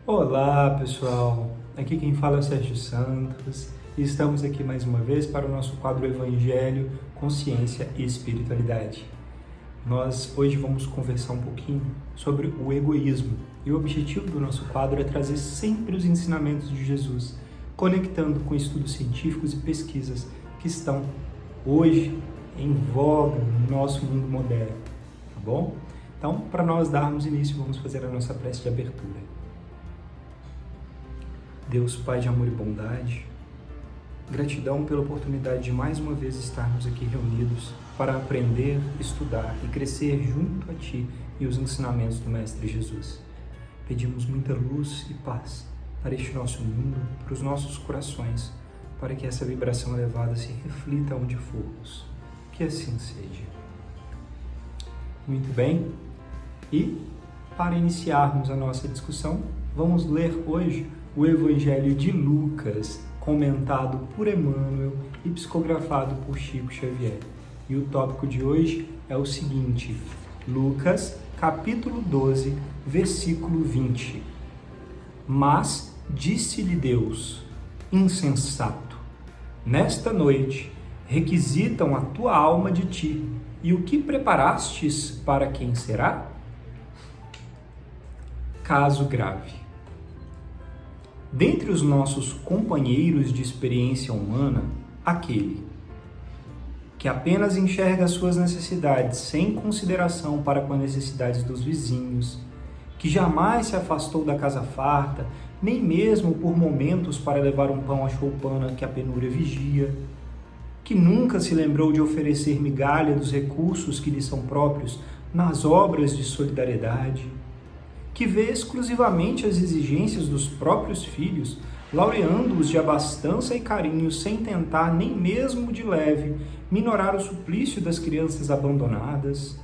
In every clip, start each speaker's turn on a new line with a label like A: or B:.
A: Olá pessoal, aqui quem fala é o Sérgio Santos e estamos aqui mais uma vez para o nosso quadro Evangelho, Consciência e Espiritualidade. Nós hoje vamos conversar um pouquinho sobre o egoísmo e o objetivo do nosso quadro é trazer sempre os ensinamentos de Jesus, conectando com estudos científicos e pesquisas que estão hoje em voga no nosso mundo moderno, tá bom? Então, para nós darmos início, vamos fazer a nossa prece de abertura. Deus, Pai de amor e bondade, gratidão pela oportunidade de mais uma vez estarmos aqui reunidos para aprender, estudar e crescer junto a Ti e os ensinamentos do Mestre Jesus. Pedimos muita luz e paz para este nosso mundo, para os nossos corações, para que essa vibração elevada se reflita onde formos. Que assim seja. Muito bem, e para iniciarmos a nossa discussão, vamos ler hoje o Evangelho de Lucas, comentado por Emmanuel e psicografado por Chico Xavier. E o tópico de hoje é o seguinte: Lucas, capítulo 12, versículo 20. Mas disse-lhe Deus, insensato, nesta noite requisitam a tua alma de ti, e o que preparastes para quem será? Caso grave. Dentre os nossos companheiros de experiência humana, aquele que apenas enxerga as suas necessidades sem consideração para com as necessidades dos vizinhos, que jamais se afastou da casa farta, nem mesmo por momentos para levar um pão à choupana que a penúria vigia, que nunca se lembrou de oferecer migalha dos recursos que lhe são próprios nas obras de solidariedade, que vê exclusivamente as exigências dos próprios filhos, laureando-os de abastança e carinho, sem tentar nem mesmo de leve minorar o suplício das crianças abandonadas,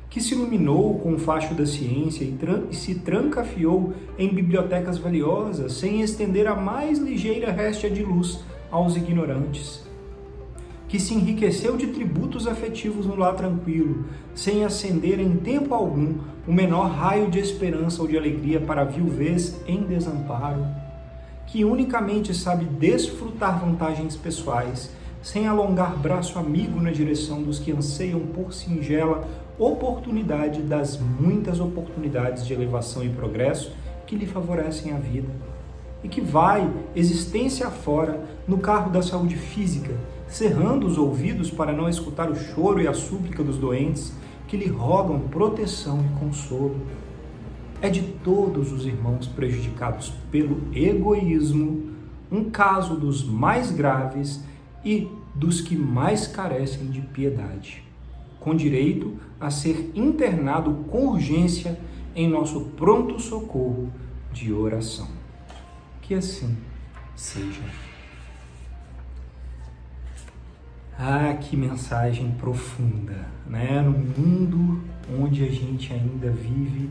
A: que se iluminou com o facho da ciência e se trancafiou em bibliotecas valiosas, sem estender a mais ligeira réstia de luz aos ignorantes, que se enriqueceu de tributos afetivos no lar tranquilo, sem acender em tempo algum o menor raio de esperança ou de alegria para a viuvez em desamparo, que unicamente sabe desfrutar vantagens pessoais, sem alongar braço amigo na direção dos que anseiam por singela oportunidade das muitas oportunidades de elevação e progresso que lhe favorecem a vida, e que vai, existência afora, no carro da saúde física, cerrando os ouvidos para não escutar o choro e a súplica dos doentes que lhe rogam proteção e consolo. É de todos os irmãos prejudicados pelo egoísmo, um caso dos mais graves e dos que mais carecem de piedade, com direito a ser internado com urgência em nosso pronto socorro de oração. Que assim seja. Ah, que mensagem profunda, né? No mundo onde a gente ainda vive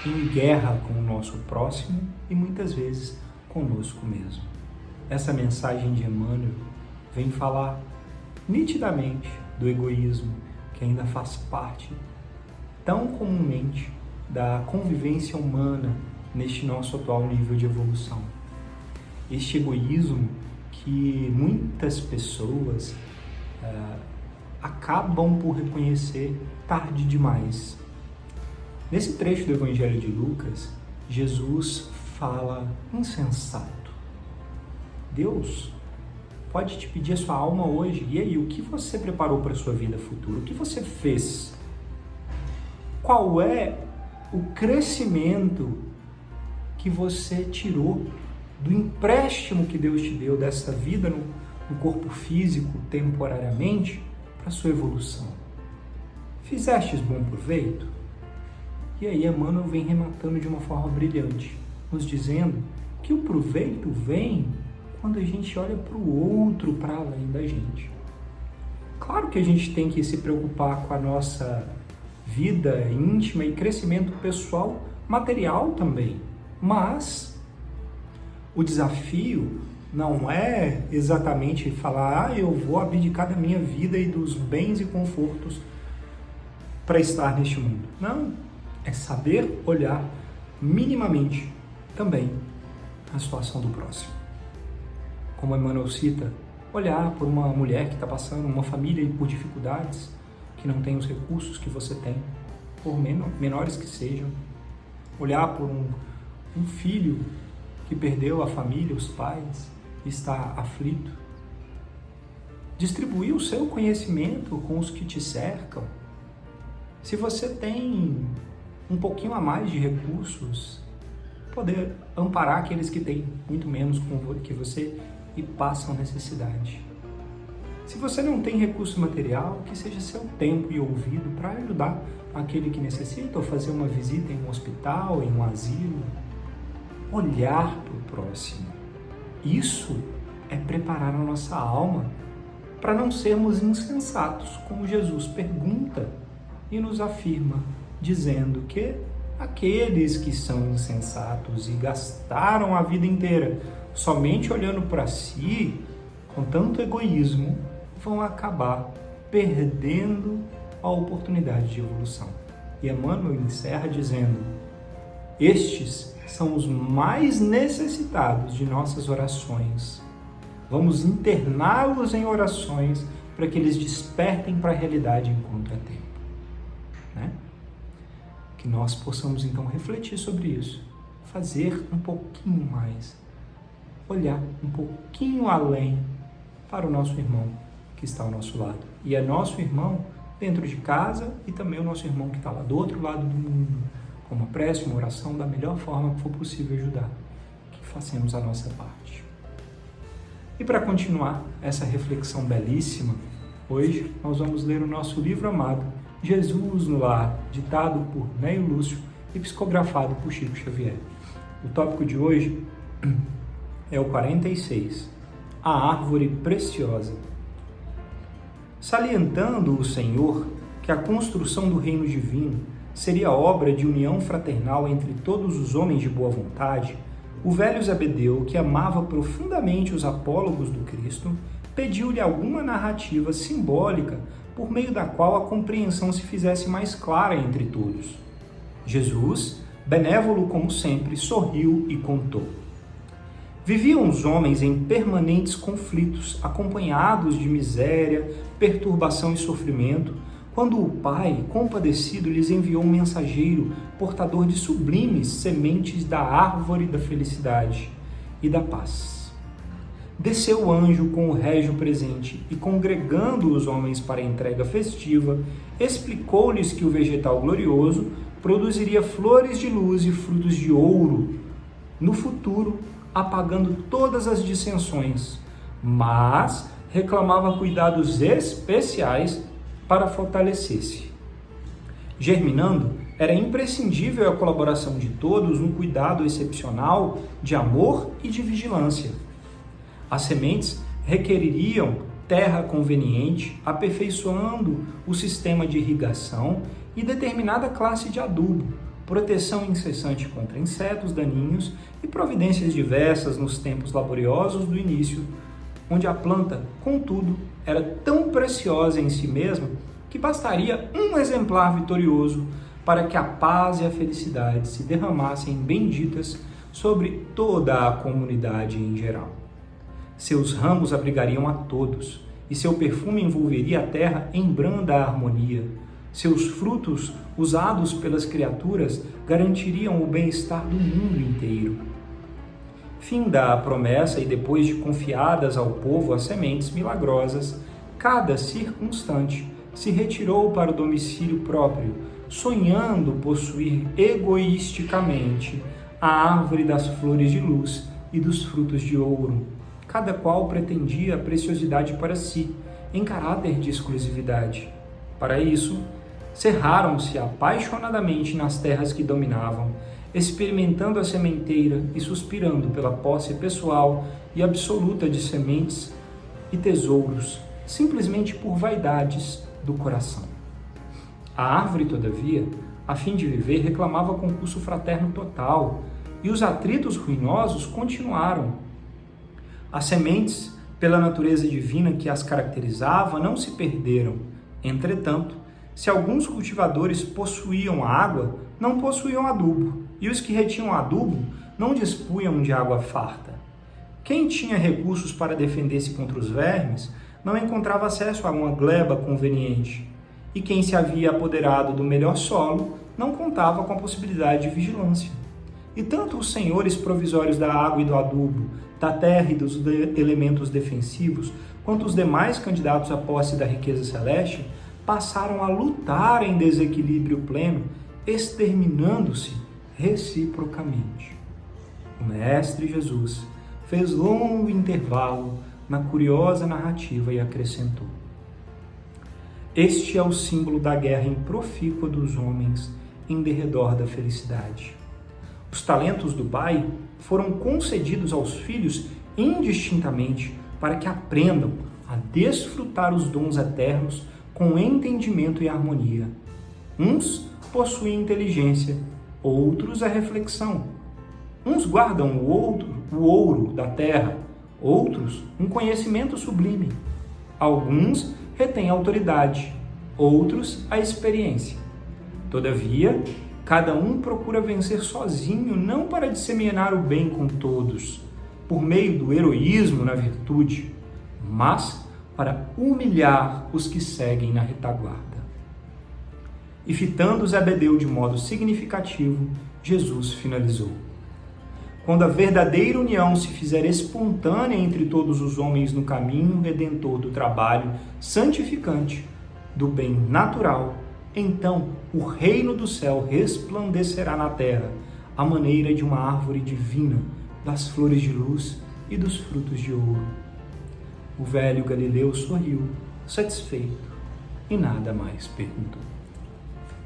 A: em guerra com o nosso próximo e muitas vezes conosco mesmo. Essa mensagem de Emmanuel vem falar nitidamente do egoísmo que ainda faz parte tão comumente da convivência humana neste nosso atual nível de evolução. Este egoísmo que muitas pessoas acabam por reconhecer tarde demais. Nesse trecho do Evangelho de Lucas, Jesus fala insensato. Deus pode te pedir a sua alma hoje. E aí, o que você preparou para a sua vida futura? O que você fez? Qual é o crescimento que você tirou do empréstimo que Deus te deu dessa vida no corpo físico temporariamente para a sua evolução? Fizestes bom proveito? E aí Emmanuel vem rematando de uma forma brilhante, nos dizendo que o proveito vem quando a gente olha para o outro, para além da gente. Claro que a gente tem que se preocupar com a nossa vida íntima e crescimento pessoal, material também, mas o desafio não é exatamente falar, eu vou abdicar da minha vida e dos bens e confortos para estar neste mundo. Não, é saber olhar minimamente também a situação do próximo. Como Emmanuel cita, olhar por uma mulher que está passando, uma família por dificuldades, que não tem os recursos que você tem, por menores que sejam. Olhar por um filho que perdeu a família, os pais, e está aflito. Distribuir o seu conhecimento com os que te cercam. Se você tem um pouquinho a mais de recursos, poder amparar aqueles que têm muito menos que você e passam necessidade. Se você não tem recurso material, que seja seu tempo e ouvido para ajudar aquele que necessita, ou fazer uma visita em um hospital, em um asilo. Olhar para o próximo. Isso é preparar a nossa alma para não sermos insensatos, como Jesus pergunta e nos afirma, dizendo que aqueles que são insensatos e gastaram a vida inteira somente olhando para si, com tanto egoísmo, vão acabar perdendo a oportunidade de evolução. E Emmanuel encerra dizendo: estes são os mais necessitados de nossas orações. Vamos interná-los em orações para que eles despertem para a realidade enquanto é tempo. Né? Que nós possamos então refletir sobre isso, fazer um pouquinho mais, olhar um pouquinho além para o nosso irmão que está ao nosso lado. E é nosso irmão dentro de casa e também o nosso irmão que está lá do outro lado do mundo, com uma prece, uma oração, da melhor forma que for possível ajudar, que façamos a nossa parte. E para continuar essa reflexão belíssima, hoje nós vamos ler o nosso livro amado, Jesus no Lar, ditado por Neio Lúcio e psicografado por Chico Xavier. O tópico de hoje é o 46, a árvore preciosa. Salientando o Senhor que a construção do reino divino seria obra de união fraternal entre todos os homens de boa vontade, o velho Zebedeu, que amava profundamente os apólogos do Cristo, pediu-lhe alguma narrativa simbólica por meio da qual a compreensão se fizesse mais clara entre todos. Jesus, benévolo como sempre, sorriu e contou. Viviam os homens em permanentes conflitos, acompanhados de miséria, perturbação e sofrimento, quando o Pai, compadecido, lhes enviou um mensageiro portador de sublimes sementes da árvore da felicidade e da paz. Desceu o anjo com o régio presente e, congregando os homens para a entrega festiva, explicou-lhes que o vegetal glorioso produziria flores de luz e frutos de ouro no futuro, apagando todas as dissensões, mas reclamava cuidados especiais para fortalecer-se. Germinando, era imprescindível a colaboração de todos num cuidado excepcional de amor e de vigilância. As sementes requereriam terra conveniente, aperfeiçoando o sistema de irrigação e determinada classe de adubo, proteção incessante contra insetos daninhos e providências diversas nos tempos laboriosos do início, onde a planta, contudo, era tão preciosa em si mesma que bastaria um exemplar vitorioso para que a paz e a felicidade se derramassem benditas sobre toda a comunidade em geral. Seus ramos abrigariam a todos, e seu perfume envolveria a terra em branda harmonia. Seus frutos, usados pelas criaturas, garantiriam o bem-estar do mundo inteiro. Finda a promessa e depois de confiadas ao povo as sementes milagrosas, cada circunstante se retirou para o domicílio próprio, sonhando possuir egoisticamente a árvore das flores de luz e dos frutos de ouro. Cada qual pretendia a preciosidade para si, em caráter de exclusividade. Para isso, cerraram-se apaixonadamente nas terras que dominavam, experimentando a sementeira e suspirando pela posse pessoal e absoluta de sementes e tesouros, simplesmente por vaidades do coração. A árvore, todavia, a fim de viver, reclamava concurso fraterno total, e os atritos ruinosos continuaram. As sementes, pela natureza divina que as caracterizava, não se perderam. Entretanto, se alguns cultivadores possuíam água, não possuíam adubo, e os que retinham adubo não dispunham de água farta. Quem tinha recursos para defender-se contra os vermes não encontrava acesso a uma gleba conveniente, e quem se havia apoderado do melhor solo não contava com a possibilidade de vigilância. E tanto os senhores provisórios da água e do adubo, da terra e dos elementos defensivos, quanto os demais candidatos à posse da riqueza celeste, passaram a lutar em desequilíbrio pleno, exterminando-se reciprocamente. O Mestre Jesus fez longo intervalo na curiosa narrativa e acrescentou: este é o símbolo da guerra improfícua dos homens em derredor da felicidade. Os talentos do Pai foram concedidos aos filhos indistintamente para que aprendam a desfrutar os dons eternos com entendimento e harmonia. Uns possuem inteligência, outros a reflexão. Uns guardam o ouro da terra, outros um conhecimento sublime. Alguns retêm a autoridade, outros a experiência. Todavia, cada um procura vencer sozinho, não para disseminar o bem com todos, por meio do heroísmo na virtude, mas para humilhar os que seguem na retaguarda. E fitando Zebedeu de modo significativo, Jesus finalizou: quando a verdadeira união se fizer espontânea entre todos os homens no caminho redentor do trabalho santificante, do bem natural, então o reino do céu resplandecerá na terra, à maneira de uma árvore divina, das flores de luz e dos frutos de ouro. O velho Galileu sorriu, satisfeito, e nada mais perguntou.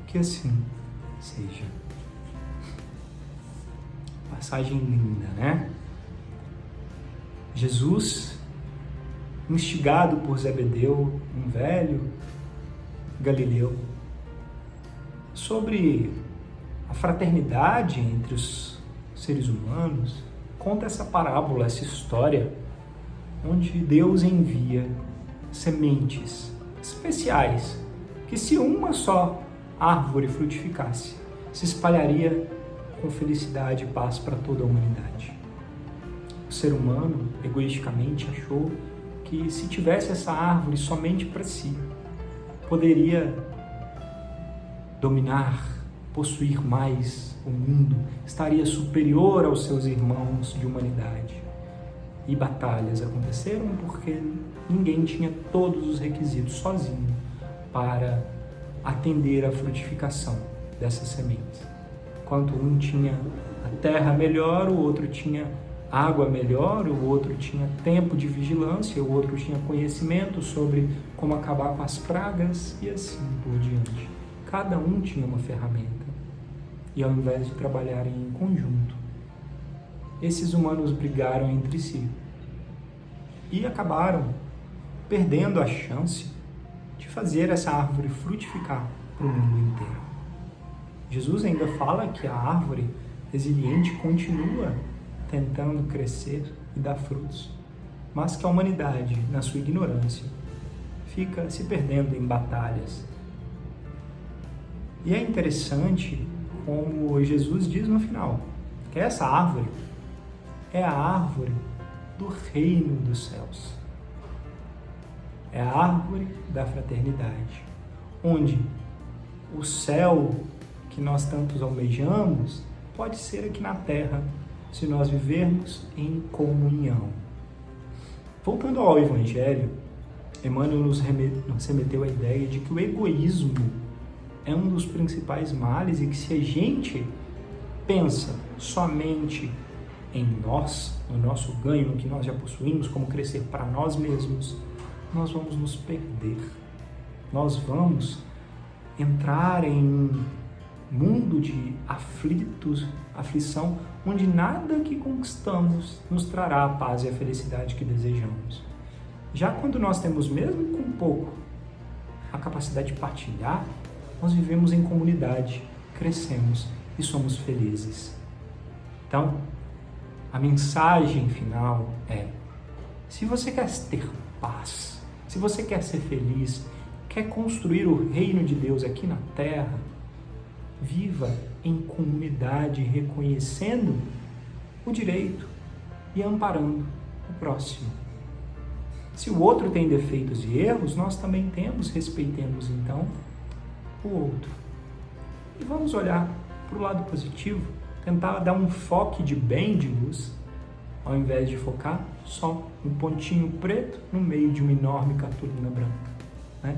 A: Que assim seja. Passagem linda, né? Jesus, instigado por Zebedeu, um velho Galileu, sobre a fraternidade entre os seres humanos, conta essa parábola, essa história, onde Deus envia sementes especiais, que se uma só árvore frutificasse, se espalharia com felicidade e paz para toda a humanidade. O ser humano, egoisticamente, achou que se tivesse essa árvore somente para si, poderia dominar, possuir mais o mundo, estaria superior aos seus irmãos de humanidade. E batalhas aconteceram porque ninguém tinha todos os requisitos sozinho para atender à frutificação dessas sementes. Enquanto um tinha a terra melhor, o outro tinha água melhor, o outro tinha tempo de vigilância, o outro tinha conhecimento sobre como acabar com as pragas e assim por diante. Cada um tinha uma ferramenta. E ao invés de trabalharem em conjunto, esses humanos brigaram entre si e acabaram perdendo a chance de fazer essa árvore frutificar para o mundo inteiro. Jesus ainda fala que a árvore resiliente continua tentando crescer e dar frutos, mas que a humanidade, na sua ignorância, fica se perdendo em batalhas. E é interessante como Jesus diz no final, que essa árvore é a árvore do reino dos céus. É a árvore da fraternidade, onde o céu que nós tantos almejamos pode ser aqui na terra, se nós vivermos em comunhão. Voltando ao Evangelho, Emmanuel nos remeteu à ideia de que o egoísmo é um dos principais males e que se a gente pensa somente em nós, no nosso ganho, no que nós já possuímos, como crescer para nós mesmos, nós vamos nos perder. Nós vamos entrar em um mundo de aflição, onde nada que conquistamos nos trará a paz e a felicidade que desejamos. Já quando nós temos, mesmo com pouco, a capacidade de partilhar, nós vivemos em comunidade, crescemos e somos felizes. Então, a mensagem final é: se você quer ter paz, se você quer ser feliz, quer construir o reino de Deus aqui na terra, viva em comunidade, reconhecendo o direito e amparando o próximo. Se o outro tem defeitos e erros, nós também temos, respeitemos então o outro. E vamos olhar para o lado positivo, tentar dar um foco de bem, de luz, ao invés de focar só um pontinho preto no meio de uma enorme cartolina branca, né?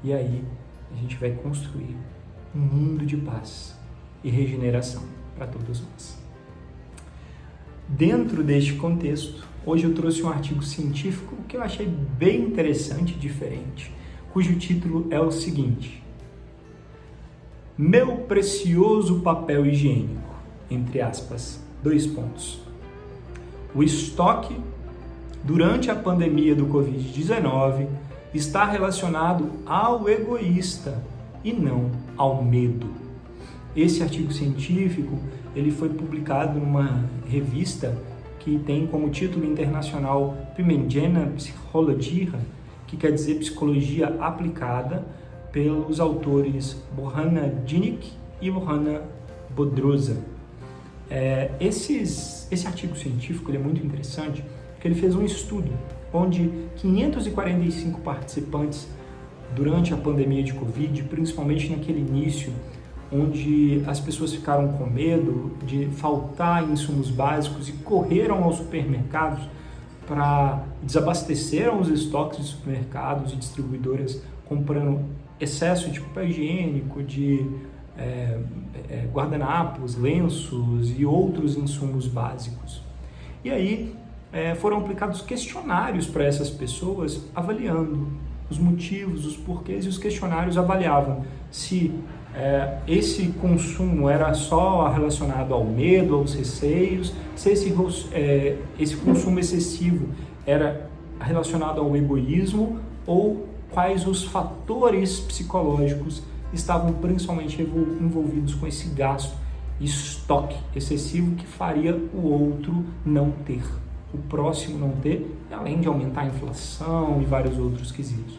A: E aí a gente vai construir um mundo de paz e regeneração para todos nós. Dentro deste contexto, hoje eu trouxe um artigo científico que eu achei bem interessante e diferente, cujo título é o seguinte: Meu precioso papel higiênico, entre aspas, 2 pontos. O estoque durante a pandemia do Covid-19 está relacionado ao egoísta e não ao medo. Esse artigo científico ele foi publicado numa revista que tem como título internacional Pimengena Psychologia, que quer dizer psicologia aplicada, pelos autores Bohana Dinic e Bohana Bodroza. Esse artigo científico ele é muito interessante porque ele fez um estudo onde 545 participantes durante a pandemia de Covid, principalmente naquele início, onde as pessoas ficaram com medo de faltar insumos básicos e correram aos supermercados para desabasteceram os estoques de supermercados e distribuidoras comprando excesso de papel higiênico, de guardanapos, lenços e outros insumos básicos. E aí foram aplicados questionários para essas pessoas avaliando os motivos, os porquês, e os questionários avaliavam se esse consumo era só relacionado ao medo, aos receios, se esse consumo excessivo era relacionado ao egoísmo ou quais os fatores psicológicos estavam principalmente envolvidos com esse gasto e estoque excessivo que faria o outro não ter, o próximo não ter, além de aumentar a inflação e vários outros quesitos.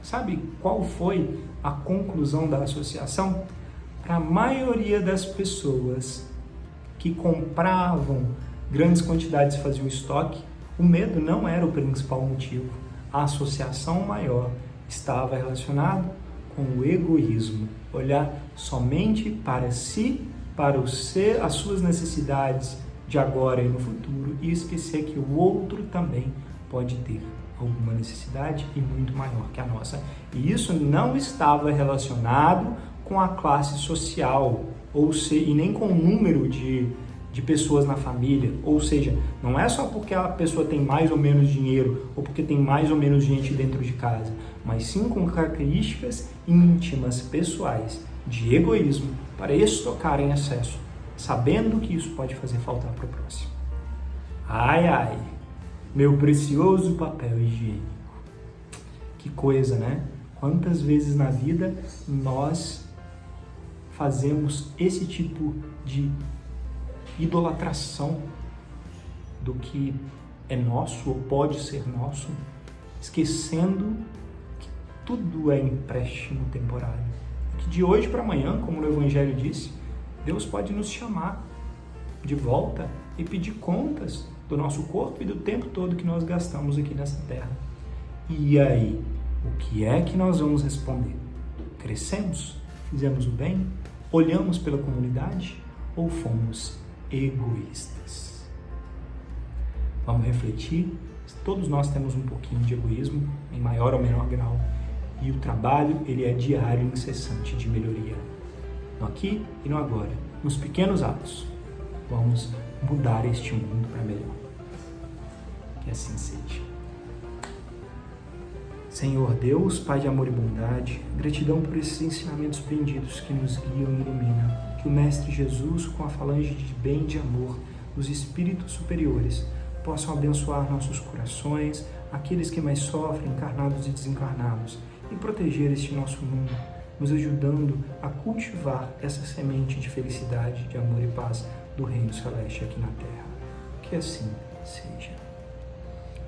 A: Sabe qual foi a conclusão da associação? Para a maioria das pessoas que compravam grandes quantidades e faziam estoque, o medo não era o principal motivo. A associação maior estava relacionada com o egoísmo. Olhar somente para si, para as suas necessidades de agora e no futuro, e esquecer que o outro também pode ter alguma necessidade e muito maior que a nossa. E isso não estava relacionado com a classe social, e nem com o número de pessoas na família. Ou seja, não é só porque a pessoa tem mais ou menos dinheiro ou porque tem mais ou menos gente dentro de casa, mas sim com características íntimas, pessoais, de egoísmo, para estocar em excesso, sabendo que isso pode fazer falta para o próximo. Ai, ai, meu precioso papel higiênico. Que coisa, né? Quantas vezes na vida nós fazemos esse tipo de idolatração do que é nosso ou pode ser nosso, esquecendo que tudo é empréstimo temporário. Que de hoje para amanhã, como o Evangelho disse, Deus pode nos chamar de volta e pedir contas do nosso corpo e do tempo todo que nós gastamos aqui nessa terra. E aí, o que é que nós vamos responder? Crescemos? Fizemos o bem? Olhamos pela comunidade? Ou fomos egoístas? Vamos refletir. Todos nós temos um pouquinho de egoísmo, em maior ou menor grau, e o trabalho ele é diário e incessante de melhoria. No aqui e no agora, nos pequenos atos, vamos mudar este mundo para melhor. Que assim seja. Senhor Deus, Pai de amor e bondade, gratidão por esses ensinamentos benditos que nos guiam e iluminam. Que o Mestre Jesus, com a falange de bem e de amor dos espíritos superiores, possam abençoar nossos corações, aqueles que mais sofrem, encarnados e desencarnados, e proteger este nosso mundo, nos ajudando a cultivar essa semente de felicidade, de amor e paz do Reino Celeste aqui na Terra. Que assim seja.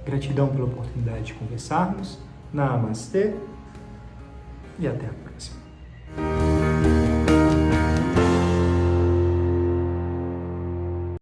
A: Gratidão pela oportunidade de conversarmos. Namastê e até a próxima.